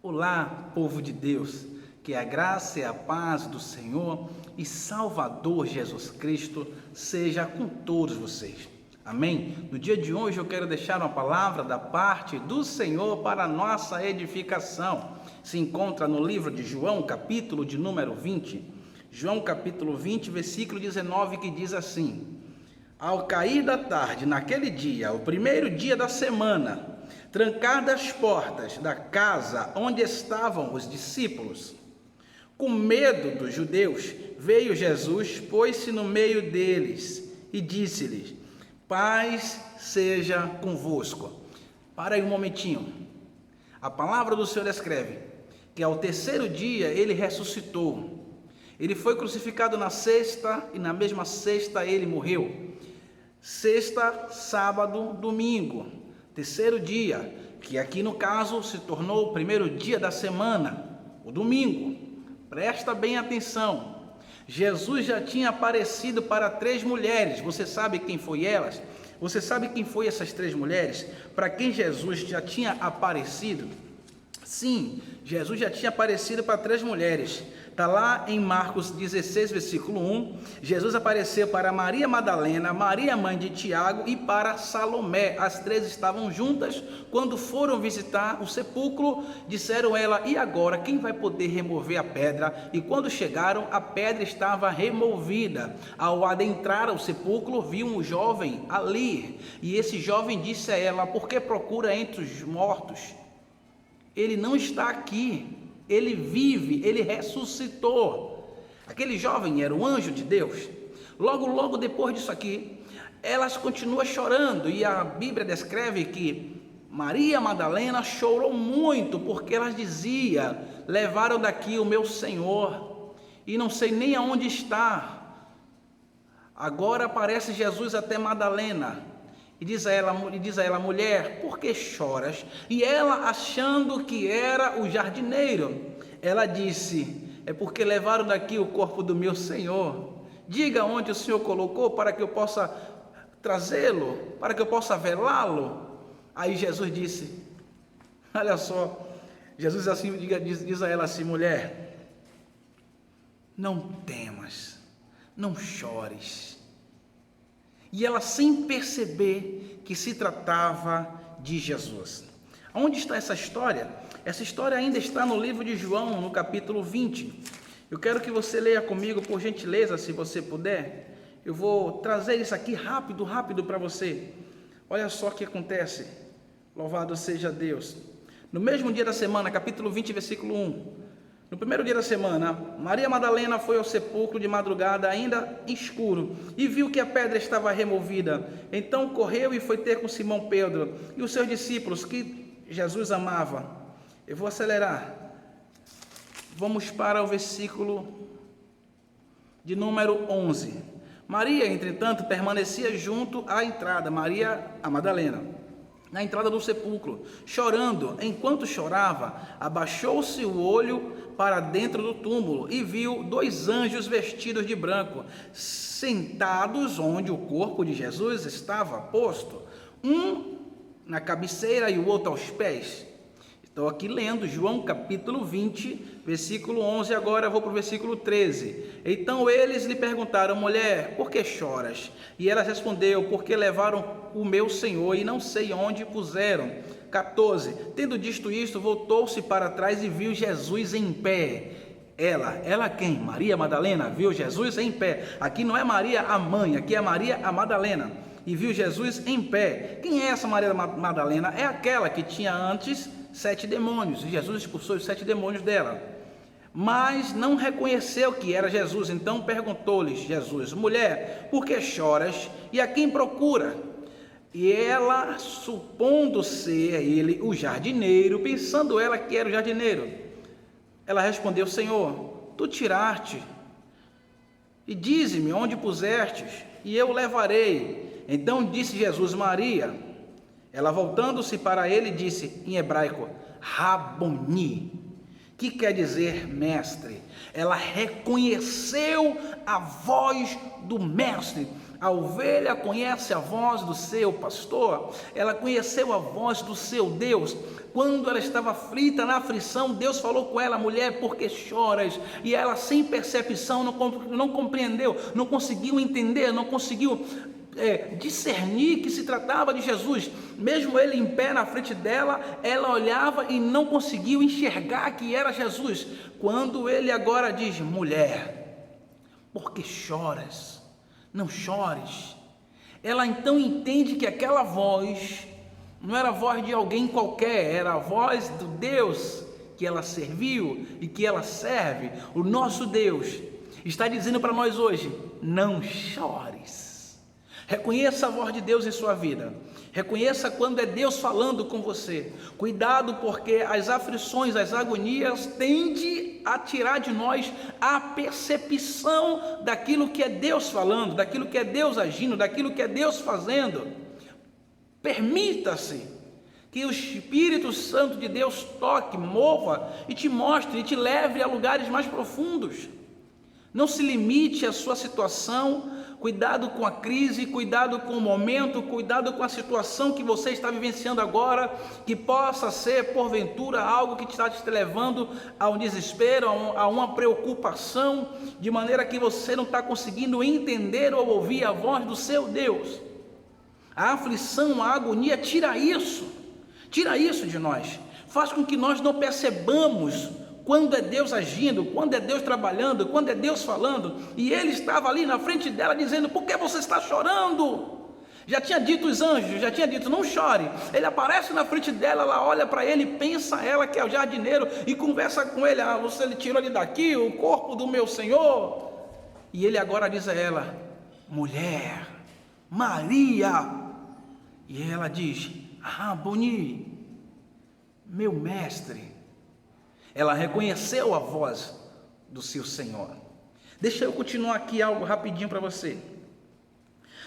Olá, povo de Deus, que a graça e a paz do Senhor e Salvador Jesus Cristo seja com todos vocês. Amém? No dia de hoje eu quero deixar uma palavra da parte do Senhor para a nossa edificação. Se encontra no livro de João, capítulo de número 20. João, capítulo 20, versículo 19, que diz assim: Ao cair da tarde, naquele dia, o primeiro dia da semana, trancadas as portas da casa onde estavam os discípulos, com medo dos judeus, veio Jesus, pôs-se no meio deles e disse-lhes: Paz seja convosco. Para aí um momentinho. A palavra do Senhor escreve que ao terceiro dia ele ressuscitou. Ele foi crucificado na sexta e na mesma sexta ele morreu. Sexta, sábado, domingo, terceiro dia, que aqui no caso se tornou o primeiro dia da semana, o domingo. Presta bem atenção. Jesus já tinha aparecido para 3 mulheres. Você sabe quem foi elas? Você sabe quem foi essas 3 mulheres? Para quem Jesus já tinha aparecido? Sim, Jesus já tinha aparecido para 3 mulheres. Está lá em Marcos 16, versículo 1. Jesus apareceu para Maria Madalena, Maria mãe de Tiago e para Salomé. As 3 estavam juntas quando foram visitar o sepulcro. Disseram ela: e agora quem vai poder remover a pedra? E quando chegaram, a pedra estava removida. Ao adentrar ao sepulcro, viu um jovem ali. E esse jovem disse a ela: por que procura entre os mortos? Ele não está aqui. Ele vive, ele ressuscitou. Aquele jovem era o anjo de Deus. Logo depois disso aqui, elas continuam chorando. E a Bíblia descreve que Maria Madalena chorou muito, porque elas diziam: levaram daqui o meu Senhor, e não sei nem aonde está. Agora aparece Jesus até Madalena. E diz a ela: mulher, por que choras? E ela, achando que era o jardineiro, ela disse: é porque levaram daqui o corpo do meu Senhor. Diga onde o Senhor colocou para que eu possa trazê-lo, para que eu possa velá-lo. Aí Jesus disse, olha só, Jesus assim, diz a ela assim: mulher, não temas, não chores. E ela, sem perceber que se tratava de Jesus. Onde está essa história? Essa história ainda está no livro de João, no capítulo 20. Eu quero que você leia comigo, por gentileza, se você puder. Eu vou trazer isso aqui rápido para você. Olha só o que acontece. Louvado seja Deus. No mesmo dia da semana, capítulo 20, versículo 1. No primeiro dia da semana, Maria Madalena foi ao sepulcro de madrugada, ainda escuro, e viu que a pedra estava removida. Então correu e foi ter com Simão Pedro e os seus discípulos, que Jesus amava. Eu vou acelerar. Vamos para o versículo de número 11. Maria, entretanto, permanecia junto à entrada, Maria, a Madalena, na entrada do sepulcro, chorando. Enquanto chorava, abaixou-se o olho para dentro do túmulo e viu 2 anjos vestidos de branco, sentados onde o corpo de Jesus estava posto, um na cabeceira e o outro aos pés. Estou aqui lendo João capítulo 20, versículo 11, agora vou para o versículo 13. Então eles lhe perguntaram: mulher, por que choras? E ela respondeu: porque levaram o meu Senhor e não sei onde puseram. 14. Tendo dito isto, voltou-se para trás e viu Jesus em pé. Ela quem? Maria Madalena, viu Jesus em pé. Aqui não é Maria a mãe, aqui é Maria a Madalena. E viu Jesus em pé. Quem é essa Maria Madalena? É aquela que tinha antes 7 demônios, e Jesus expulsou os 7 demônios dela, mas não reconheceu que era Jesus. Então perguntou-lhes Jesus: mulher, por que choras? E a quem procura? E ela, supondo ser ele o jardineiro, pensando ela que era o jardineiro, ela respondeu: Senhor, tu tiraste, e dize-me onde pusestes, e eu o levarei. Então disse Jesus: Maria. Ela, voltando-se para ele, disse em hebraico: Raboni, que quer dizer mestre. Ela reconheceu a voz do mestre. A ovelha conhece a voz do seu pastor. Ela conheceu a voz do seu Deus. quando ela estava aflita, na aflição, Deus falou com ela: mulher, por que choras? E ela, sem percepção, não compreendeu, não conseguiu entender, não conseguiu discernir que se tratava de Jesus. Mesmo ele em pé na frente dela, ela olhava e não conseguiu enxergar que era Jesus. Quando ele agora diz: mulher, por que choras? Não chores. Ela então entende que aquela voz não era a voz de alguém qualquer, era a voz do Deus que ela serviu e que ela serve. O nosso Deus está dizendo para nós hoje: não chores. Reconheça a voz de Deus em sua vida. Reconheça quando é Deus falando com você. Cuidado, porque as aflições, as agonias tendem a tirar de nós a percepção daquilo que é Deus falando, daquilo que é Deus agindo, daquilo que é Deus fazendo. Permita-se que o Espírito Santo de Deus toque, mova e te mostre e te leve a lugares mais profundos. Não se limite à sua situação. Cuidado com a crise, cuidado com o momento, cuidado com a situação que você está vivenciando agora, que possa ser porventura algo que está te levando a um desespero, a uma preocupação, de maneira que você não está conseguindo entender ou ouvir a voz do seu Deus. A aflição, a agonia, tira isso de nós, faz com que nós não percebamos quando é Deus agindo, quando é Deus trabalhando, quando é Deus falando. E ele estava ali na frente dela dizendo: por que você está chorando? Já tinha dito os anjos, já tinha dito: não chore. Ele aparece na frente dela, ela olha para ele, pensa ela que é o jardineiro e conversa com ele: você tirou ele daqui, o corpo do meu Senhor. E ele agora diz a ela: mulher, Maria. E ela diz: Raboni, meu mestre. Ela reconheceu a voz do seu Senhor. Deixa eu continuar aqui algo rapidinho para você.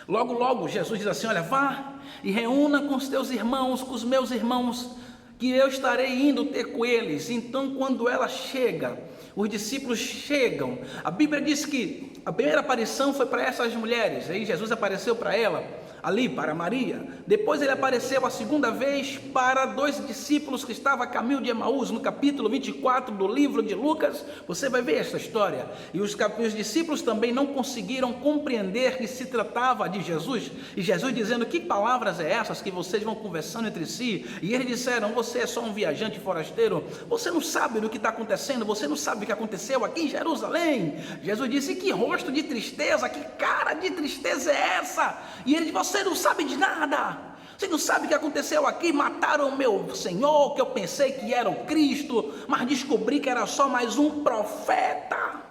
Logo Jesus diz assim: olha, vá e reúna com os teus irmãos, com os meus irmãos, que eu estarei indo ter com eles. Então, quando ela chega, os discípulos chegam. A Bíblia diz que a primeira aparição foi para essas mulheres. Aí Jesus apareceu para ela, ali para Maria. Depois ele apareceu a segunda vez para 2 discípulos que estavam a caminho de Emaús. No capítulo 24 do livro de Lucas, você vai ver essa história. E os discípulos também não conseguiram compreender que se tratava de Jesus. E Jesus dizendo: que palavras é essas que vocês vão conversando entre si? E eles disseram: você é só um viajante forasteiro, você não sabe do que está acontecendo, você não sabe o que aconteceu aqui em Jerusalém. Jesus disse: que rosto de tristeza, que cara de tristeza é essa? E ele disse: você não sabe de nada, você não sabe o que aconteceu aqui. Mataram o meu Senhor, que eu pensei que era o Cristo, mas descobri que era só mais um profeta.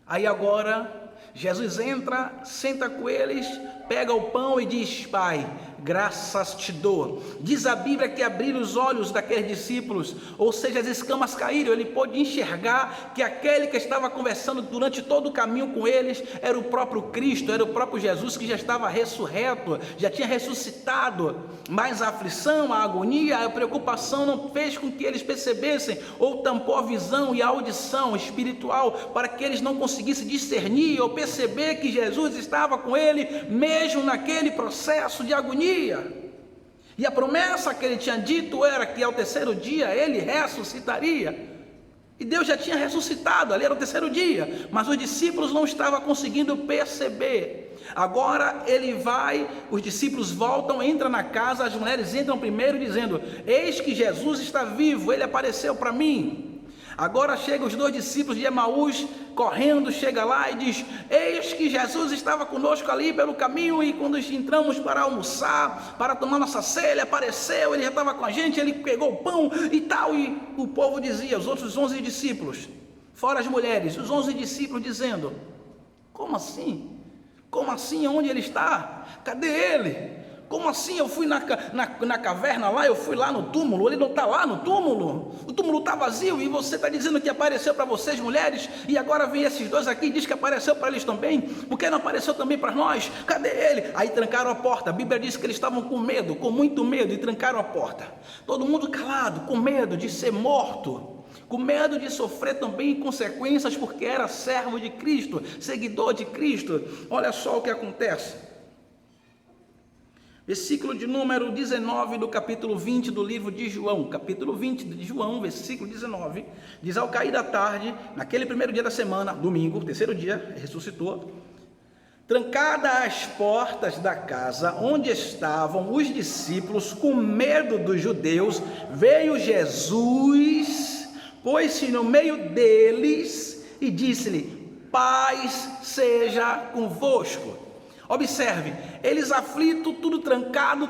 Aí agora Jesus entra, senta com eles, pega o pão e diz: Pai, graças te dou. Diz a Bíblia que abriram os olhos daqueles discípulos, ou seja, as escamas caíram. Ele pôde enxergar que aquele que estava conversando durante todo o caminho com eles era o próprio Cristo, era o próprio Jesus, que já estava ressurreto, já tinha ressuscitado. Mas a aflição, a agonia, a preocupação não fez com que eles percebessem, ou tampou a visão e a audição espiritual, para que eles não conseguissem discernir ou perceber que Jesus estava com ele, mesmo naquele processo de agonia. E a promessa que ele tinha dito era que ao terceiro dia ele ressuscitaria. E Deus já tinha ressuscitado, ali era o terceiro dia, mas os discípulos não estavam conseguindo perceber. Agora ele vai, os discípulos voltam, entram na casa, as mulheres entram primeiro dizendo: eis que Jesus está vivo, ele apareceu para mim. Agora chegam os 2 discípulos de Emaús correndo, chega lá e diz: eis que Jesus estava conosco ali pelo caminho, e quando entramos para almoçar, para tomar nossa ceia, ele apareceu, ele já estava com a gente, ele pegou o pão e tal. E o povo dizia, os outros 11 discípulos, fora as mulheres, os 11 discípulos dizendo: como assim? Como assim? Onde ele está? Cadê ele? Como assim? Eu fui na caverna lá, eu fui lá no túmulo, ele não está lá no túmulo, o túmulo está vazio, e você está dizendo que apareceu para vocês, mulheres, e agora vem esses 2 aqui e diz que apareceu para eles também. Por que não apareceu também para nós? Cadê ele? Aí trancaram a porta. A Bíblia diz que eles estavam com medo, com muito medo, e trancaram a porta. Todo mundo calado, com medo de ser morto, com medo de sofrer também consequências, porque era servo de Cristo, seguidor de Cristo. Olha só o que acontece. Versículo de número 19 do capítulo 20 do livro de João. Capítulo 20 de João, versículo 19. Diz: ao cair da tarde, naquele primeiro dia da semana, domingo, terceiro dia, ressuscitou. Trancadas as portas da casa onde estavam os discípulos, com medo dos judeus, veio Jesus, pôs-se no meio deles e disse-lhe: paz seja convosco. Observe, eles aflitos, tudo trancado,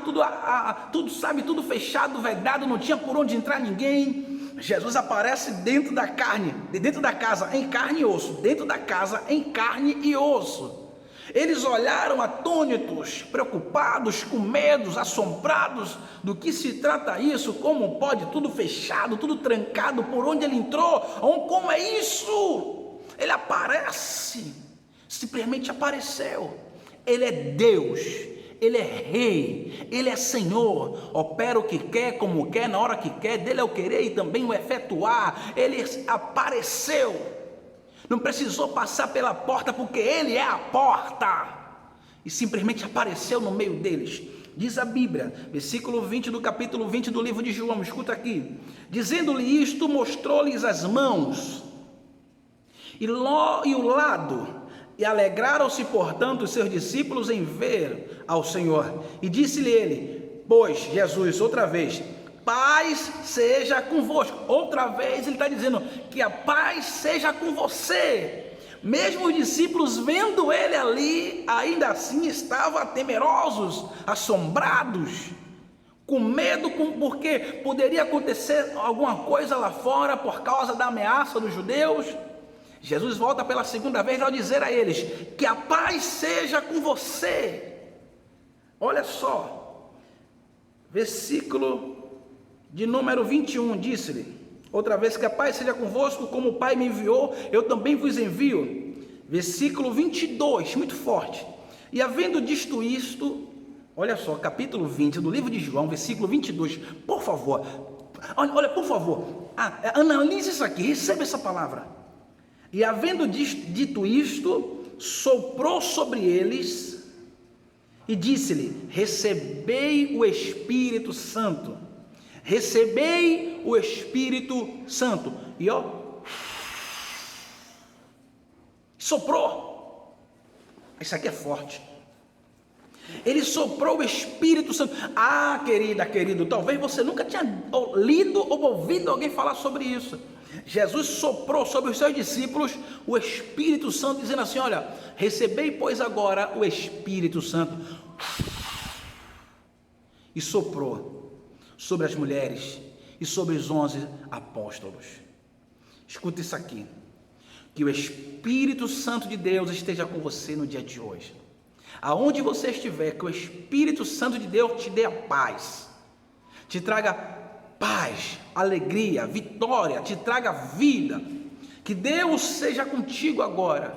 tudo fechado, vedado, não tinha por onde entrar ninguém. Jesus aparece dentro da casa, em carne e osso, dentro da casa, em carne e osso. Eles olharam atônitos, preocupados, com medos, assombrados. Do que se trata isso? Como pode? Tudo fechado, tudo trancado, por onde ele entrou? Como é isso? Ele aparece, simplesmente apareceu. Ele é Deus, Ele é Rei, Ele é Senhor, opera o que quer, como quer, na hora que quer, dele é o querer e também o efetuar. Ele apareceu, não precisou passar pela porta, porque Ele é a porta, e simplesmente apareceu no meio deles. Diz a Bíblia, versículo 20 do capítulo 20 do livro de João, escuta aqui: dizendo-lhe isto, mostrou-lhes as mãos e o lado. E alegraram-se, portanto, os seus discípulos em ver ao Senhor. E disse-lhe ele, pois, Jesus, outra vez: paz seja convosco. Outra vez ele está dizendo que a paz seja com você. Mesmo os discípulos, vendo ele ali, ainda assim estavam temerosos, assombrados, com medo, porque poderia acontecer alguma coisa lá fora por causa da ameaça dos judeus. Jesus volta pela segunda vez ao dizer a eles: que a paz seja com você. Olha só, versículo de número 21, disse-lhe outra vez: que a paz seja convosco, como o Pai me enviou, eu também vos envio. Versículo 22, muito forte: e havendo dito isto, olha só, capítulo 20 do livro de João, versículo 22, por favor, olha, por favor, analise isso aqui, receba essa palavra. E havendo dito isto, soprou sobre eles e disse-lhe: recebei o Espírito Santo. Recebei o Espírito Santo. E soprou. Isso aqui é forte. Ele soprou o Espírito Santo. Querida, querido, talvez você nunca tinha lido ou ouvido alguém falar sobre isso. Jesus soprou sobre os seus discípulos o Espírito Santo, dizendo assim: olha, recebei pois agora o Espírito Santo. E soprou sobre as mulheres e sobre os 11 apóstolos. Escuta isso aqui: que o Espírito Santo de Deus esteja com você no dia de hoje. Aonde você estiver, que o Espírito Santo de Deus te dê a paz, te traga paz, alegria, vitória, te traga vida. Que Deus seja contigo agora,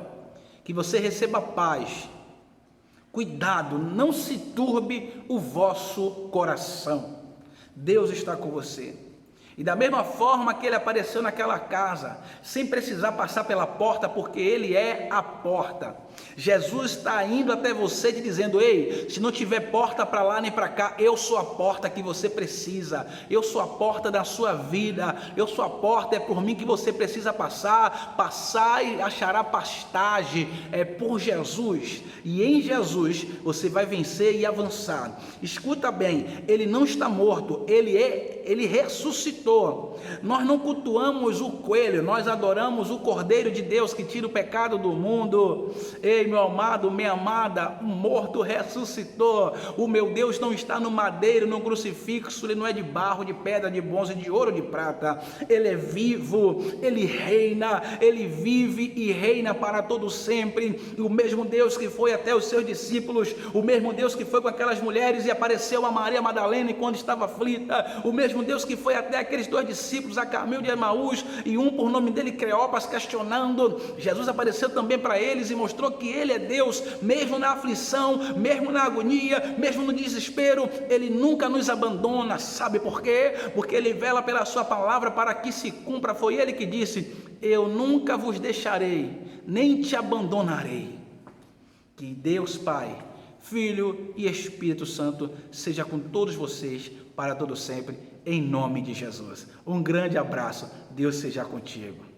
que você receba paz. Cuidado, não se turbe o vosso coração. Deus está com você. E da mesma forma que ele apareceu naquela casa, sem precisar passar pela porta, porque ele é a porta. Jesus está indo até você te dizendo: ei, se não tiver porta para lá nem para cá, eu sou a porta que você precisa. Eu sou a porta da sua vida. Eu sou a porta, é por mim que você precisa passar e achará pastagem. É por Jesus. E em Jesus você vai vencer e avançar. Escuta bem, ele não está morto, ele ressuscitou. Nós não cultuamos o coelho, nós adoramos o Cordeiro de Deus que tira o pecado do mundo. Ei, meu amado, minha amada, o morto ressuscitou. O meu Deus não está no madeiro, no crucifixo, ele não é de barro, de pedra, de bronze, de ouro, de prata. Ele é vivo, ele reina, ele vive e reina para todo sempre. O mesmo Deus que foi até os seus discípulos, o mesmo Deus que foi com aquelas mulheres e apareceu a Maria Madalena quando estava aflita, o mesmo Deus que foi até aqueles dois discípulos a caminho de Emaús, e um por nome dele Cleopas, questionando. Jesus apareceu também para eles e mostrou que ele é Deus, mesmo na aflição, mesmo na agonia, mesmo no desespero. Ele nunca nos abandona. Sabe por quê? Porque ele vela pela sua palavra para que se cumpra. Foi ele que disse: eu nunca vos deixarei, nem te abandonarei. Que Deus Pai, Filho e Espírito Santo seja com todos vocês para todo sempre, em nome de Jesus. Um grande abraço, Deus seja contigo.